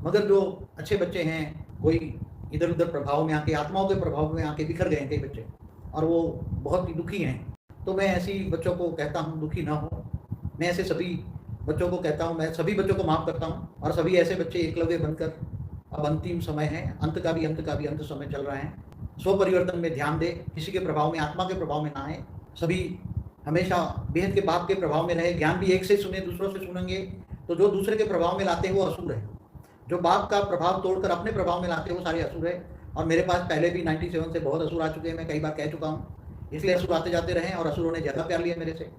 मगर जो अच्छे बच्चे हैं, कोई इधर उधर प्रभाव में आके, आत्माओं के प्रभाव में आके बिखर गए हैं कई बच्चे, और वो बहुत ही दुखी हैं। तो मैं ऐसी बच्चों को कहता हूँ दुखी ना हो। मैं ऐसे सभी बच्चों को कहता हूँ, मैं सभी बच्चों को माफ़ करता हूँ, और सभी ऐसे बच्चे एकलव्य बनकर, अब अंतिम समय है, अंत का भी अंत समय चल रहा है। स्व परिवर्तन में ध्यान दें, किसी के प्रभाव में, आत्मा के प्रभाव में ना आए। सभी हमेशा बेहद के बाप के प्रभाव में रहे। ज्ञान भी एक से सुने, दूसरों से सुनेंगे तो जो दूसरे के प्रभाव में लाते हैं वो असुर है। जो बाप का प्रभाव तोड़कर अपने प्रभाव में लाते हैं वो सारे असुर है। और मेरे पास पहले भी 97 से बहुत असुर आ चुके हैं, मैं कई बार कह चुका हूँ। इसलिए असुर आते जाते रहे, और असुरों ने ज़्यादा प्यार लिया मेरे से।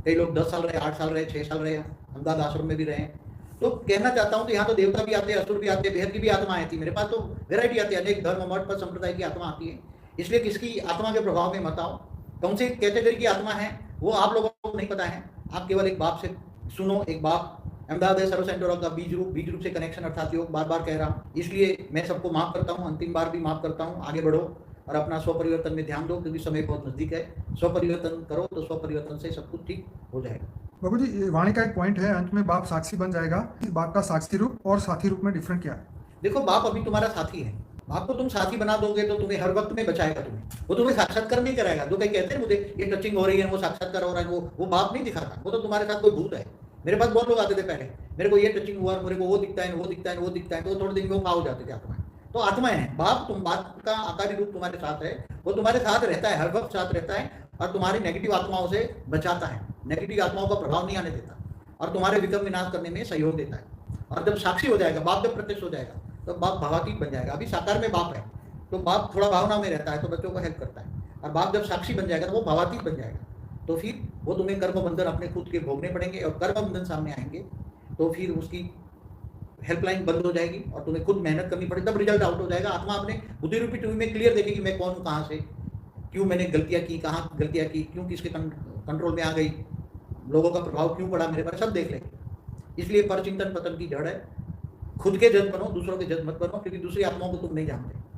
कई लोग 10 साल रहे, 8 साल रहे, 6 साल रहे, अमदाद आश्रम में भी रहे। तो कहना चाहता हूँ कि यहाँ तो देवता भी आते हैं, असुर भी आते हैं, बेहद की भी आत्मा आती है। मेरे पास तो वेराइटी आती है, अनेक धर्म मठ पर संप्रदाय की आत्मा आती है। इसलिए किसकी आत्मा के प्रभाव में मत आओ। कौन सी कैटेगरी की आत्मा है वो आप लोगों को नहीं पता है। आप केवल एक बाप से सुनो। एक बाप अहमदाबाद है, सर्व सेंटर का बीज रूप से कनेक्शन, अर्थात योग, बार बार कह रहा हूँ। इसलिए मैं सबको माफ़ करता हूँ, अंतिम बार भी माफ़ करता हूँ। आगे बढ़ो और अपना स्व परिवर्तन में ध्यान दो, क्योंकि समय बहुत नज़दीक है। स्व परिवर्तन करो तो स्व परिवर्तन से सब कुछ ठीक हो जाएगा। बाबू जी, ये वाणी का एक पॉइंट है, अंत में बाप साक्षी बन जाएगा। बाप का साक्षी रूप और साथी रूप में डिफरेंट क्या है? देखो, बाप अभी तुम्हारा साथी है। बाप को तुम साथी बना दोगे तो तुम्हें हर वक्त में बचाएगा। वो तुम्हें साक्षात्कार नहीं कराएगा। जो कहीं कहते हैं मुझे ये टचिंग हो रही है, वो साक्षात्कार हो रहा है, वो बाप नहीं दिखाता। वो तो तुम्हारे साथ कोई भूत है। मेरे पास बहुत लोग आते थे पहले, मेरे को ये टचिंग हुआ, मेरे को वो दिखता है, वो दिखता है, वो दिखता है, तो थोड़े दिन में वो हो जाते थे आत्मा। तो आत्मा है बाप। तुम बाप का आकारी रूप तुम्हारे साथ है। वो तुम्हारे साथ रहता है, हर वक्त साथ रहता है, और तुम्हारी नेगेटिव आत्माओं से बचाता है। नेगेटिव आत्माओं का प्रभाव नहीं आने देता, और तुम्हारे विक्रम विनाश करने में सहयोग देता है। और जब साक्षी हो जाएगा, बाप जब प्रत्यक्ष हो जाएगा, तो बाप भावातीत बन जाएगा। अभी साकार में बाप है, तो बाप थोड़ा भावना में रहता है, तो बच्चों को हेल्प करता है। और बाप जब साक्षी बन जाएगा तो वो भावातीत बन जाएगा। तो फिर वो तुम्हें कर्म बंधन अपने खुद के भोगने पड़ेंगे, और कर्म बंधन सामने आएंगे तो फिर उसकी हेल्पलाइन बंद हो जाएगी, और तुम्हें खुद मेहनत करनी पड़ेगी। तब रिजल्ट आउट हो जाएगा। आत्मा अपने बुद्धि रूपी टीवी में क्लियर देखेगी, मैं कौन हूँ, कहाँ से, क्यों मैंने गलतियाँ की, कहाँ गलतियाँ की, क्यों किसके कंट्रोल में आ गई, लोगों का प्रभाव क्यों पड़ा मेरे पर, सब देख लेंगे। इसलिए पर चिंतन पतन की जड़ है। खुद के जज बनो, दूसरों के जज मत बनो, क्योंकि दूसरी आत्माओं को तुम नहीं जानते।